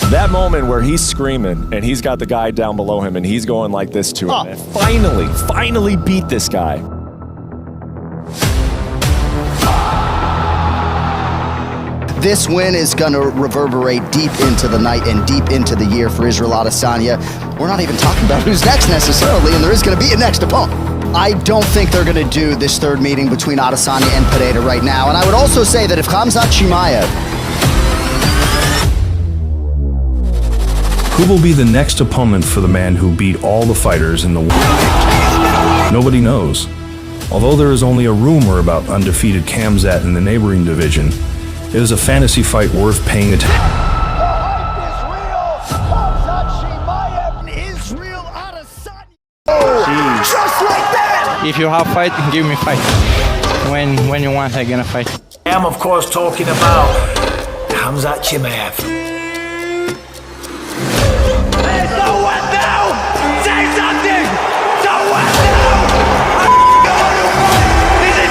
That moment where he's screaming and he's got the guy down below him and he's going like this to him. And finally beat this guy. This win is going to reverberate deep into the night and deep into the year for Israel Adesanya. We're not even talking about who's next necessarily, and there is going to be a next opponent. I don't think they're going to do this third meeting between Adesanya and Pereira right now. And I would also say that if KHAMZAT CHIMAEV... Who will be the next opponent for the man who beat all the fighters in the world? Nobody knows. Although there is only a rumor about undefeated KHAMZAT in the neighboring division, it is a fantasy fight worth paying attention. Just like that! If you have fight, give me fight. When you want, I'm gonna fight. I am, of course, talking about KHAMZAT CHIMAEV. There's no one now! Say something! No one now! This is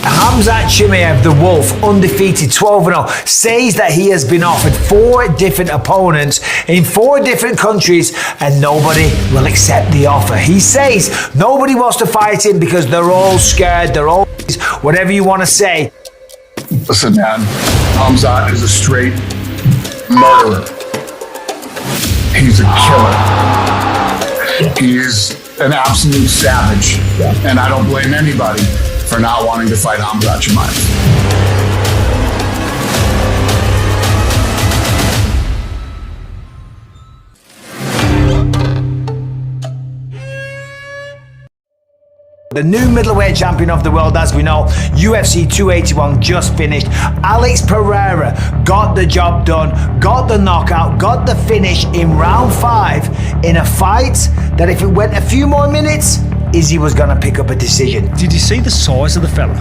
KHAMZAT CHIMAEV, the Wolf, undefeated 12-0, says that he has been offered 4 different opponents in 4 different countries and nobody will accept the offer. He says nobody wants to fight him because they're all scared, they're all whatever you want to say. Listen, man, KHAMZAT is a straight murderer. He's a killer. He's an absolute savage. And I don't blame anybody for not wanting to fight KHAMZAT CHIMAEV. The new middleweight champion of the world, as we know, UFC 281 just finished. Alex Pereira got the job done, got the knockout, got the finish in round 5 in a fight that if it went a few more minutes, Izzy was gonna pick up a decision. Did you see the size of the fella?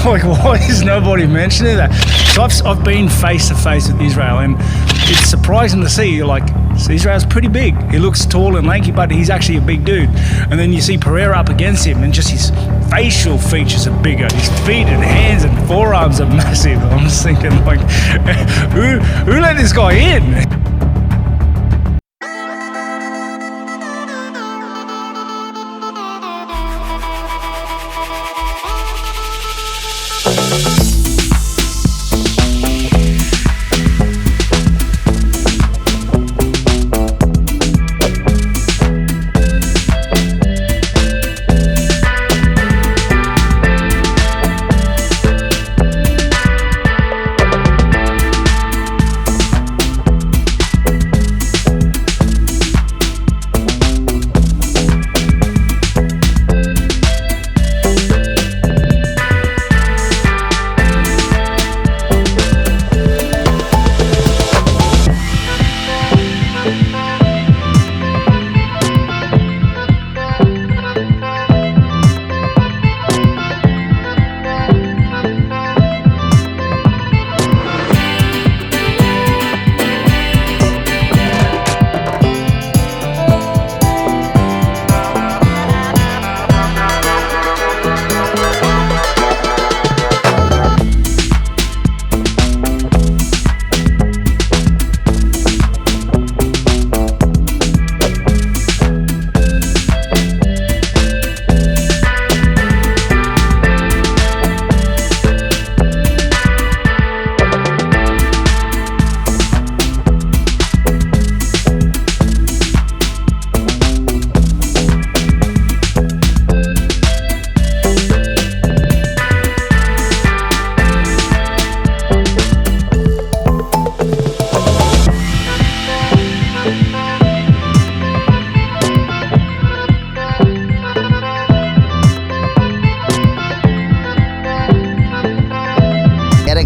Like, why is nobody mentioning that? So I've been face to face with Israel, and it's surprising to see. Like, Israel's pretty big. He looks tall and lanky, but he's actually a big dude. And then you see Pereira up against him, and just his facial features are bigger. His feet and hands and forearms are massive. I'm just thinking, like, who let this guy in?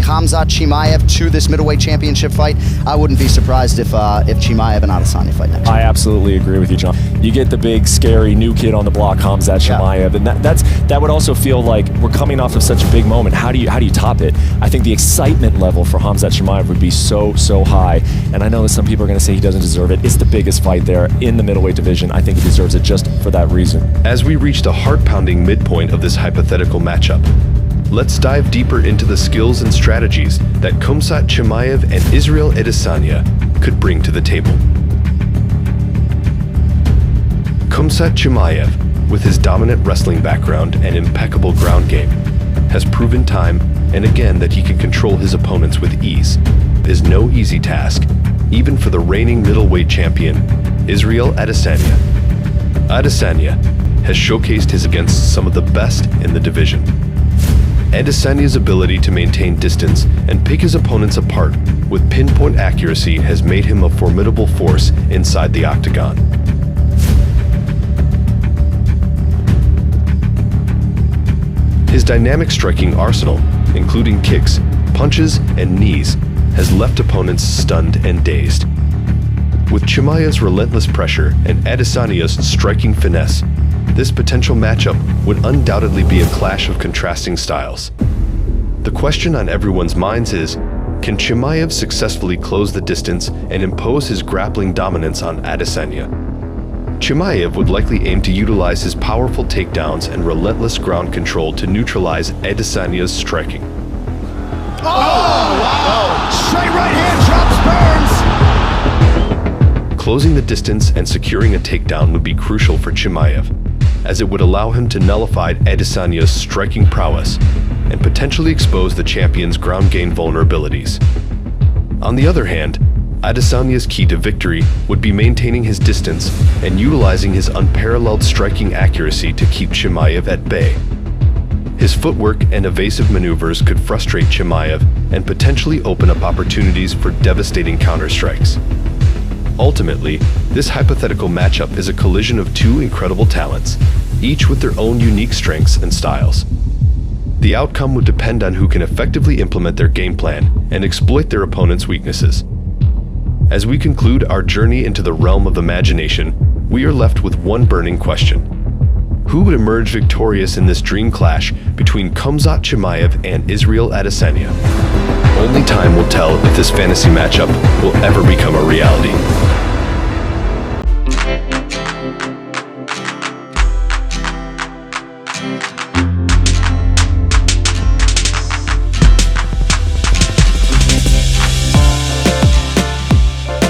KHAMZAT CHIMAEV to this middleweight championship fight, I wouldn't be surprised if CHIMAEV and Adesanya fight next. I absolutely agree with you, John. You get the big, scary new kid on the block, KHAMZAT CHIMAEV, and that would also feel like we're coming off of such a big moment. How do you top it? I think the excitement level for KHAMZAT CHIMAEV would be so high, and I know that some people are going to say he doesn't deserve it. It's the biggest fight there in the middleweight division. I think he deserves it just for that reason. As we reach the heart-pounding midpoint of this hypothetical matchup, let's dive deeper into the skills and strategies that KHAMZAT CHIMAEV and Israel ADESANYA could bring to the table. KHAMZAT CHIMAEV, with his dominant wrestling background and impeccable ground game, has proven time and again that he can control his opponents with ease. It is no easy task, even for the reigning middleweight champion, Israel ADESANYA. ADESANYA has showcased his against some of the best in the division. ADESANYA's ability to maintain distance and pick his opponents apart with pinpoint accuracy has made him a formidable force inside the octagon. His dynamic striking arsenal, including kicks, punches, and knees, has left opponents stunned and dazed. With Chimaev's relentless pressure and ADESANYA's striking finesse, this potential matchup would undoubtedly be a clash of contrasting styles. The question on everyone's minds is, can Chimaev successfully close the distance and impose his grappling dominance on ADESANYA? Chimaev would likely aim to utilize his powerful takedowns and relentless ground control to neutralize ADESANYA's striking. Oh, wow! Straight right hand drops Burns! Closing the distance and securing a takedown would be crucial for Chimaev, as it would allow him to nullify ADESANYA's striking prowess and potentially expose the champion's ground game vulnerabilities. On the other hand, ADESANYA's key to victory would be maintaining his distance and utilizing his unparalleled striking accuracy to keep Chimaev at bay. His footwork and evasive maneuvers could frustrate Chimaev and potentially open up opportunities for devastating counterstrikes. Ultimately, this hypothetical matchup is a collision of two incredible talents, each with their own unique strengths and styles. The outcome would depend on who can effectively implement their game plan and exploit their opponent's weaknesses. As we conclude our journey into the realm of imagination, we are left with one burning question. Who would emerge victorious in this dream clash between KHAMZAT CHIMAEV and Israel ADESANYA? Only time will tell if this fantasy matchup will ever become a reality.